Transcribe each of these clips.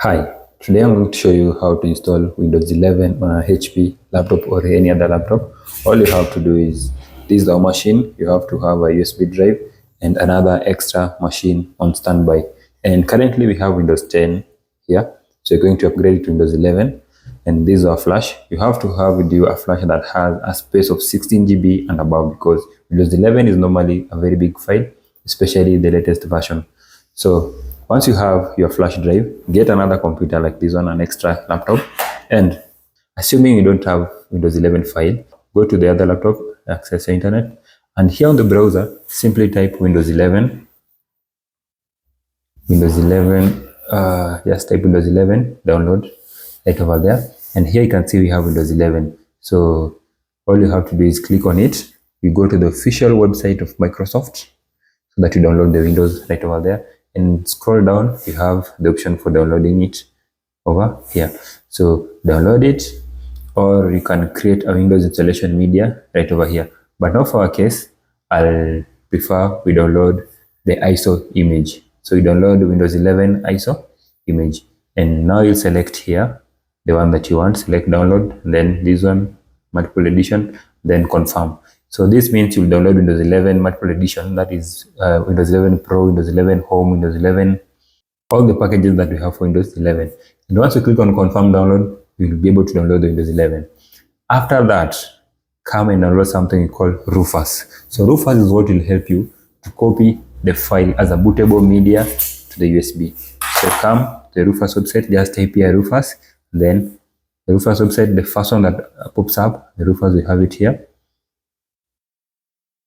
Hi, today I'm going to show you how to install Windows 11 on a HP laptop or any other laptop. All you have to do is, this is our machine, you have to have a USB drive and another extra machine on standby. And currently we have Windows 10 here, so you're going to upgrade it to Windows 11. And this is our flash. You have to have with you a flash that has a space of 16 GB and above, because Windows 11 is normally a very big file, especially the latest version. So once you have your flash drive, get another computer like this one, an extra laptop, and assuming you don't have Windows 11 file, go to the other laptop, access the internet, and here on the browser, simply type Windows 11, just type Windows 11, download right over there, and here you can see we have Windows 11. So all you have to do is click on it. You go to the official website of Microsoft so that you download the Windows right over there, and scroll down, you have the option for downloading it over here. So download it, or you can create a Windows installation media right over here. But now for our case, I'll prefer we download the ISO image. So you download Windows 11 ISO image, and now you select here the one that you want, select download, then this one, multiple edition, then confirm. So this means you'll download Windows 11 multiple edition, that is Windows 11 Pro, Windows 11 Home, Windows 11, all the packages that we have for Windows 11. And once you click on confirm download, you'll be able to download the Windows 11. After that, come and download something called Rufus. So Rufus is what will help you to copy the file as a bootable media to the USB. So come to the Rufus website, just type here Rufus, then the Rufus website, the first one that pops up, the Rufus, we have it here.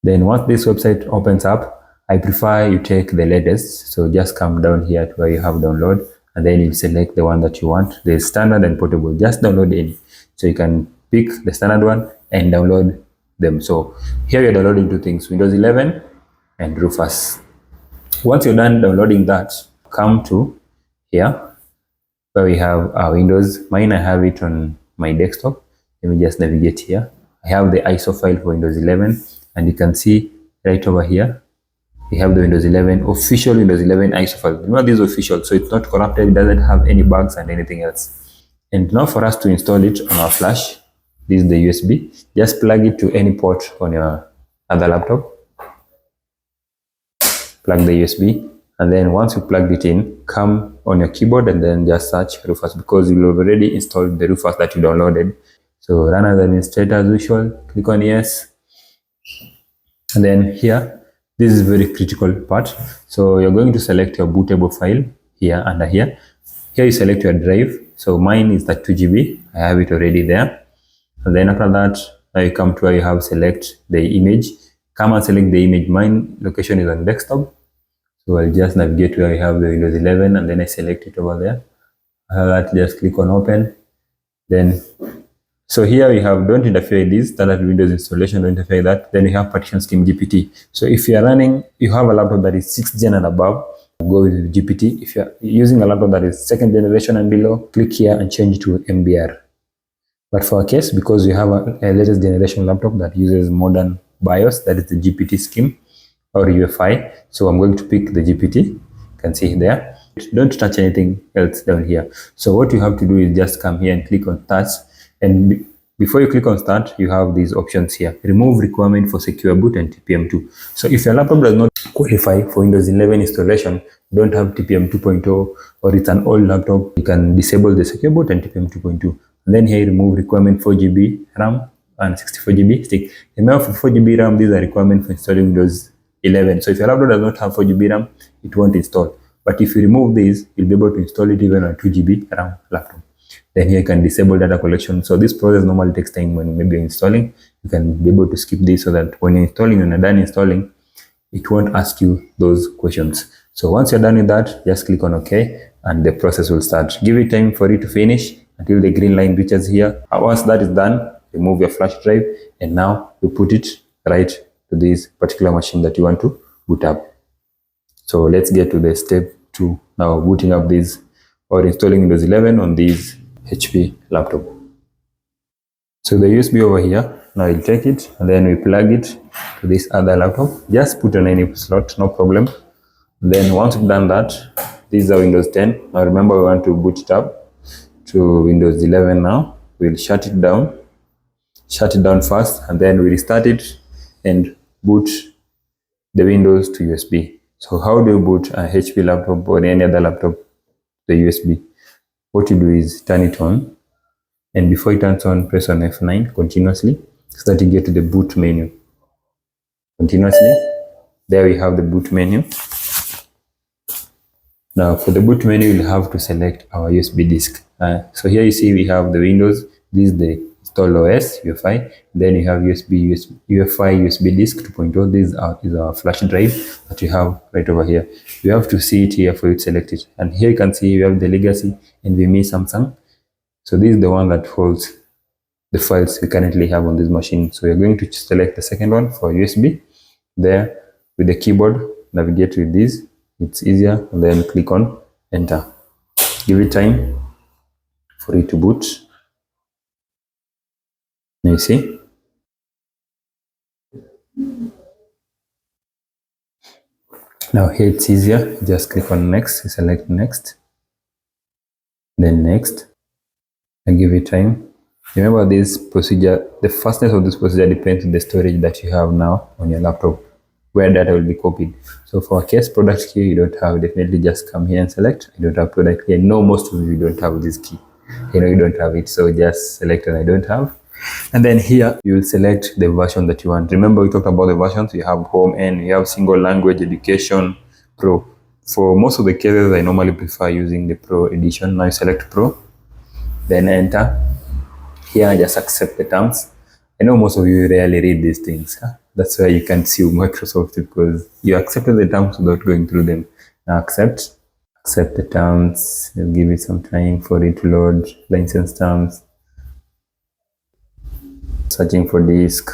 Then once this website opens up, I prefer you take the latest. So just come down here to where you have download, and then you select the one that you want. There's standard and portable. Just download any. So you can pick the standard one and download them. So here you're downloading two things, Windows 11 and Rufus. Once you're done downloading that, come to here where we have our Windows. Mine, I have it on my desktop. Let me just navigate here. I have the ISO file for Windows 11. And you can see right over here, we have the Windows 11, official Windows 11 ISO file. Remember, this is official, so it's not corrupted, it doesn't have any bugs and anything else. And now for us to install it on our flash, this is the USB. Just plug it to any port on your other laptop. Plug the USB, and then once you plugged it in, come on your keyboard and then just search Rufus, because you'll already installed the Rufus that you downloaded. So run as administrator as usual, click on yes. And then here, this is very critical part. So you're going to select your bootable file here under here. Here you select your drive. So mine is that 2 GB. I have it already there. And then after that, you come to where you have select the image. Come and select the image. Mine location is on desktop. So I'll just navigate where you have the Windows 11, and then I select it over there. After that, just click on open. Then so here we have don't interfere with this, standard Windows installation, don't interfere with that. Then we have partition scheme GPT. So if you are running, you have a laptop that is 6th gen and above, go with GPT. If you are using a laptop that is 2nd generation and below, click here and change to MBR. But for our case, because you have a latest generation laptop that uses modern BIOS, that is the GPT scheme or UEFI. So I'm going to pick the GPT. You can see there. Don't touch anything else down here. So what you have to do is just come here and click on touch. And before you click on start, you have these options here. Remove requirement for secure boot and TPM2. So if your laptop does not qualify for Windows 11 installation, don't have TPM 2.0, or it's an old laptop, you can disable the secure boot and TPM 2.2. And then here, remove requirement 4 GB RAM and 64 GB stick. Remember, for 4 GB RAM, these are requirements for installing Windows 11. So if your laptop does not have 4 GB RAM, it won't install. But if you remove these, you'll be able to install it even on a 2 GB RAM laptop. Then here you can disable data collection. So this process normally takes time when maybe you're installing. You can be able to skip this so that when you're installing and you're done installing, it won't ask you those questions. So once you're done with that, just click on OK, and the process will start. Give it time for it to finish until the green line reaches here. Once that is done, remove your flash drive, and now you put it right to this particular machine that you want to boot up. So let's get to the step 2 now, booting up this or installing Windows 11 on these HP laptop. So the USB over here, now we'll take it and then we plug it to this other laptop. Just put on any slot, no problem. Then once you've done that, These are Windows 10. Now remember, we want to boot it up to Windows 11 now. We'll shut it down first, and then we restart it and boot the Windows to USB. So how do you boot a HP laptop or any other laptop to the USB? What you do is turn it on, and before it turns on, press on F9 continuously so that you get to the boot menu. Continuously, there we have the boot menu. Now for the boot menu, we'll have to select our USB disk. So here you see we have the Windows. This is the install OS UEFI. Then you have UEFI USB disk 2.0. This is our flash drive that you have right over here. You have to see it here for you to select it. And here you can see we have the legacy NVMe Samsung. So this is the one that holds the files we currently have on this machine. So you're going to select the second one for USB. There with the keyboard, navigate with this. It's easier, and then click on enter. Give it time for it to boot. Now you see. Now here it's easier. Just click on next, select next, then next, and give it time. Remember this procedure, the fastness of this procedure depends on the storage that you have now on your laptop, where data will be copied. So for a case product key you don't have, definitely just come here and select. I don't have product key. I know most of you don't have this key. You don't have it, so just select and I don't have. And then here you will select the version that you want. Remember we talked about the versions. You have home and you have single language, education, pro. For most of the cases I normally prefer using the pro edition. Now you select pro, then enter. Here just accept the terms. I know most of you rarely read these things. That's why you can't sue Microsoft, because you accepted the terms without going through them. Now accept the terms. You'll give it some time for it to load. License terms. Searching for disk.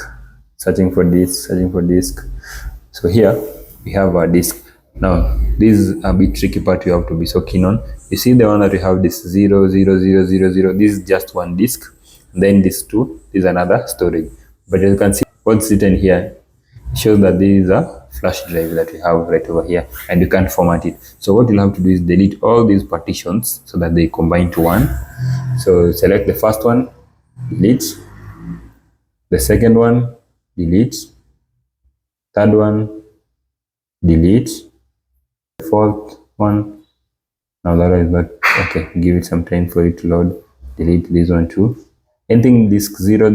So here we have our disk. Now this is a bit tricky part you have to be so keen on. You see the one that we have, this 00000. This is just one disk. Then this 2 is another storage. But as you can see, what's written here shows that this is a flash drive that we have right over here, and you can't format it. So what you'll have to do is delete all these partitions so that they combine to one. So select the first one, delete. The second one, delete. Third one, delete. The fourth one, now that is not okay. Give it some time for it to load. Delete this one too. Anything disk 0,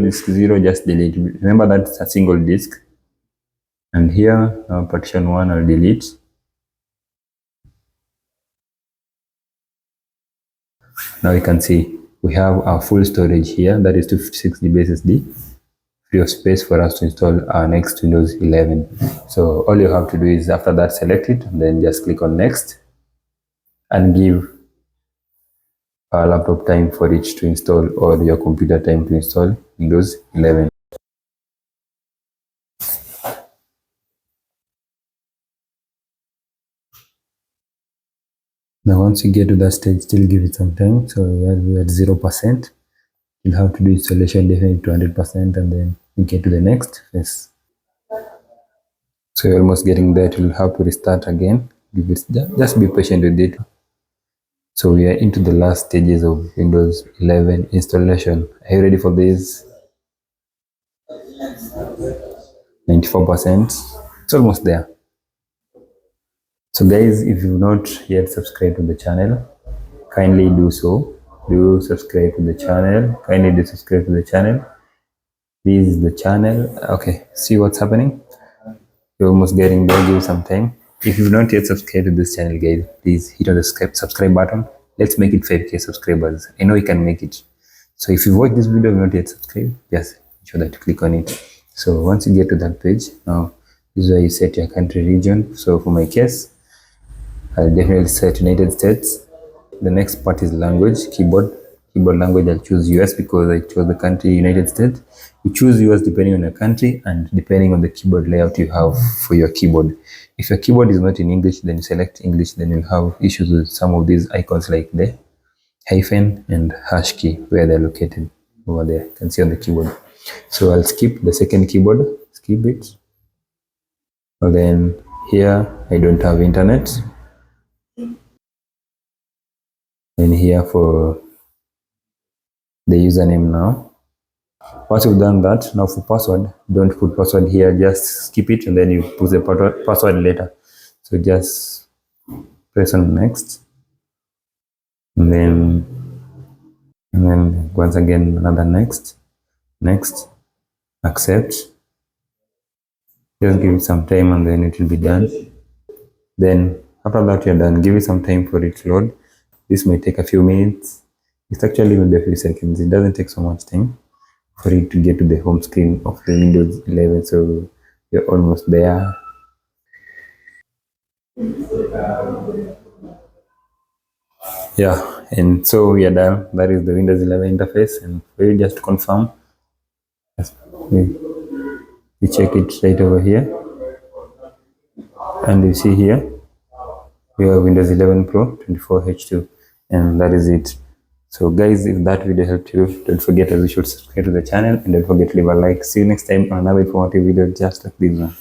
just delete. Remember that's a single disk. And here, partition 1, I'll delete. Now you can see we have our full storage here. That is 256 GB SSD. Free of space for us to install our next Windows 11. So all you have to do is after that select it, and then just click on next and give our laptop time for it to install, or your computer time to install Windows 11. Now once you get to that stage, still give it some time. So we're at 0%. You'll have to do installation definitely to 100%, and then you get to the next phase. So you're almost getting there. You'll have to restart again. Just be patient with it. So we are into the last stages of Windows 11 installation. Are you ready for this? 94%. It's almost there. So guys, if you've not yet subscribed to the channel, kindly do so. Do subscribe to the channel. Kindly do subscribe to the channel. This is the channel. Okay, see what's happening? You're almost getting there. Give some time. If you've not yet subscribed to this channel, guys, please hit on the subscribe button. Let's make it 5K subscribers. I know you can make it. So if you watch this video and not yet subscribed, just ensure that you click on it. So once you get to that page, now this is where you set your country region. So for my case, I'll definitely set United States. The next part is language, keyboard language. I'll choose US because I chose the country United States. You choose US depending on your country and depending on the keyboard layout you have for your keyboard. If your keyboard is not in English, then you select English. Then you'll have issues with some of these icons like the hyphen and hash key, where they're located over there. You can see on the keyboard. So I'll skip the second keyboard, skip it. And then here I don't have internet. and here for the username now. Once you've done that, now for password, don't put password here, just skip it and then you put the password later. So just press on next, and then once again another next, accept. Just give it some time and then it will be done. Then after that you're done, give it some time for it to load. This may take a few minutes. It's actually maybe a few seconds. It doesn't take so much time for it to get to the home screen of the Windows 11. So you're almost there. Yeah, and so we are done. That is the Windows 11 interface. And for you just to confirm, we check it right over here, and you see here we have Windows 11 Pro 24H2, and that is it. So guys, if that video helped you, don't forget as you should subscribe to the channel, and don't forget to leave a like. See you next time on another informative video just like this one.